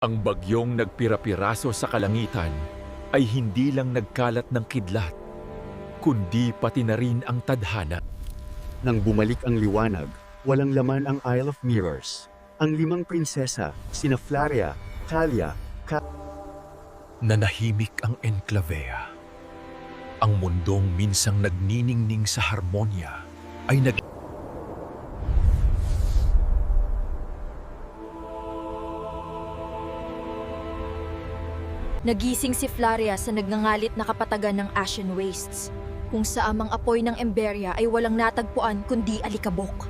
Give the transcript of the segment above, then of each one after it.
Ang bagyong nagpira-piraso sa kalangitan ay hindi lang nagkalat ng kidlat, kundi pati na rin ang tadhana. Nang bumalik ang liwanag, walang laman ang Isle of Mirrors. Ang 5 prinsesa, sina Flaria, Talia, Nanahimik ang Enclavea. Ang mundong minsang nagniningning sa harmonya ay Nagising si Flaria sa nagngangalit na kapatagan ng Ashen Wastes, kung sa amang apoy ng Emberia ay walang natagpuan kundi alikabok.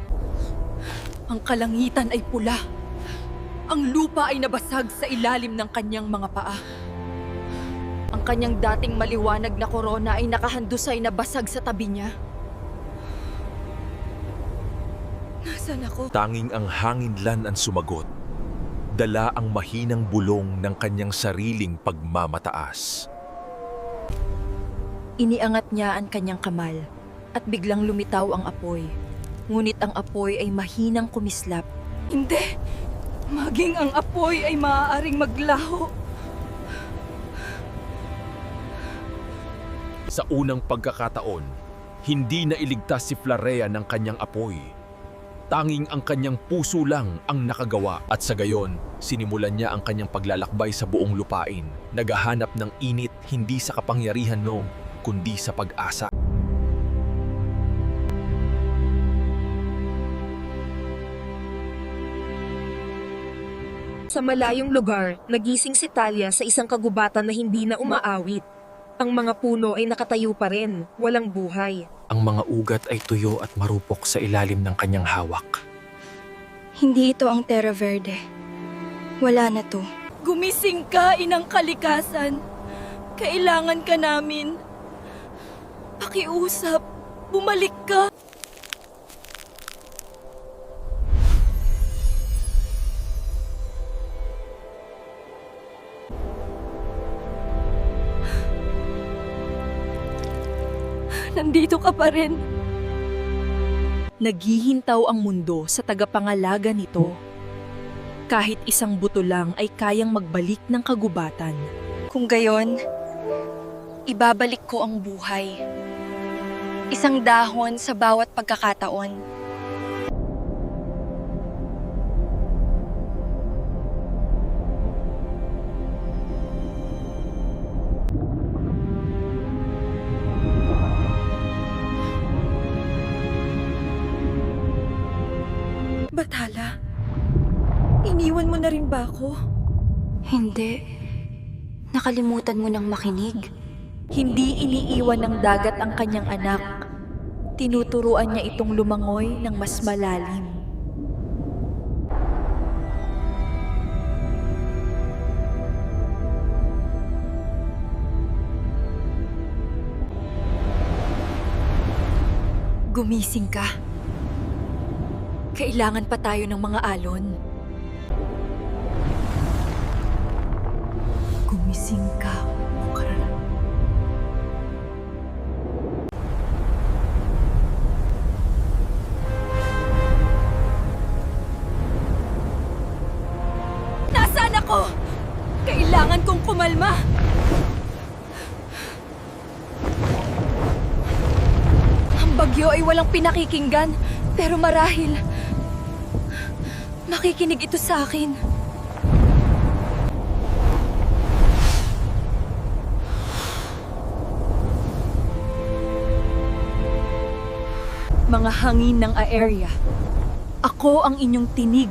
Ang kalangitan ay pula. Ang lupa ay nabasag sa ilalim ng kanyang mga paa. Ang kanyang dating maliwanag na korona ay nakahandusay na basag sa tabi niya. Nasaan ako? tanging ang hanginlan ang sumagot. Dala ang mahinang bulong ng kanyang sariling pagmamataas. Iniangat niya ang kanyang kamal at biglang lumitaw ang apoy. Ngunit ang apoy ay mahinang kumislap. Hindi! Maging ang apoy ay maaaring maglaho. Sa unang pagkakataon, hindi na iligtas si Flaria ng kanyang apoy. Tanging ang kanyang puso lang ang nakagawa at sa gayon, sinimulan niya ang kanyang paglalakbay sa buong lupain, naghahanap ng init hindi sa kapangyarihan kundi sa pag-asa. Sa malayong lugar, nagising si Talia sa isang kagubatan na hindi na umaawit. Ang mga puno ay nakatayo pa rin, walang buhay. Ang mga ugat ay tuyo at marupok sa ilalim ng kanyang hawak. Hindi ito ang Terra Verde. Wala na to. Gumising ka, inang kalikasan. Kailangan ka namin. Pakiusap, bumalik ka. Nandito ka pa rin. Naghihintaw ang mundo sa tagapangalaga nito. Kahit isang buto lang ay kayang magbalik ng kagubatan. Kung gayon, ibabalik ko ang buhay. Isang dahon sa bawat pagkakataon. Bathala, iniwan mo na rin ba ako? Hindi. Nakalimutan mo nang makinig. Hindi iniiwan ng dagat ang kanyang anak. Tinuturuan niya itong lumangoy ng mas malalim. Gumising ka. Kailangan pa tayo ng mga alon. Gumising ka. Nasaan ako? Kailangan kong kumalma. Ang bagyo ay walang pinakikinggan, pero marahil makikinig ito sa akin. Mga hangin ng Aeria, ako ang inyong tinig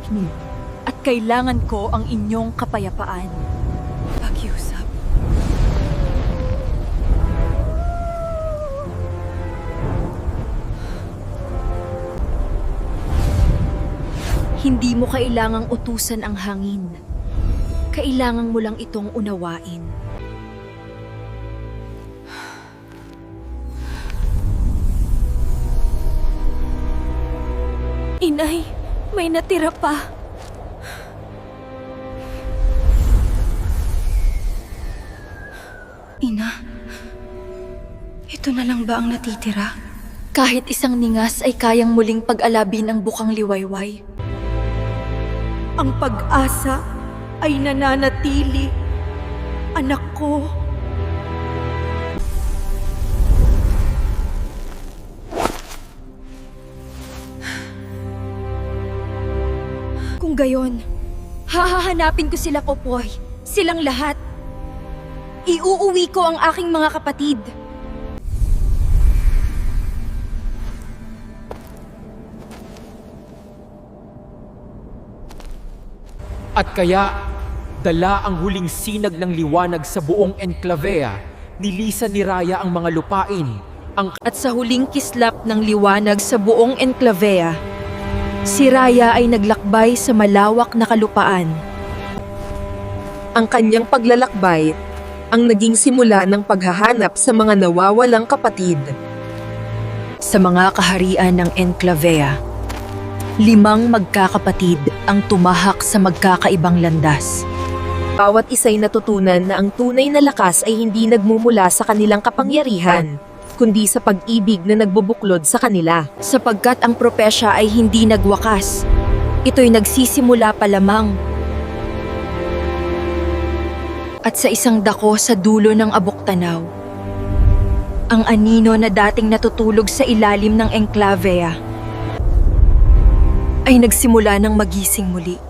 at kailangan ko ang inyong kapayapaan. Pakiusap. Hindi mo kailangang utusan ang hangin. Kailangan mo lang itong unawain. Inay, may natira pa. Ina, ito na lang ba ang natitira? Kahit isang ningas ay kayang muling pag-alabin ang bukang liwayway. Ang pag-asa ay nananatili. Anak ko. Kung gayon, hahahanapin ko sila, Popoy. Silang lahat. Iuuwi ko ang aking mga kapatid. At kaya, dala ang huling sinag ng liwanag sa buong Enclavea, nilisan ni Raya ang mga lupain, At sa huling kislap ng liwanag sa buong Enclavea, si Raya ay naglakbay sa malawak na kalupaan. Ang kanyang paglalakbay ang naging simula ng paghahanap sa mga nawawalang kapatid. Sa mga kaharian ng Enclavea, 5 magkakapatid ang tumahak sa magkakaibang landas. Bawat isa'y natutunan na ang tunay na lakas ay hindi nagmumula sa kanilang kapangyarihan, kundi sa pag-ibig na nagbubuklod sa kanila. Sapagkat ang propesya ay hindi nagwakas, ito'y nagsisimula pa lamang. At sa isang dako sa dulo ng Abok-Tanaw, ang anino na dating natutulog sa ilalim ng Enclavea ay nagsimula ng magising muli.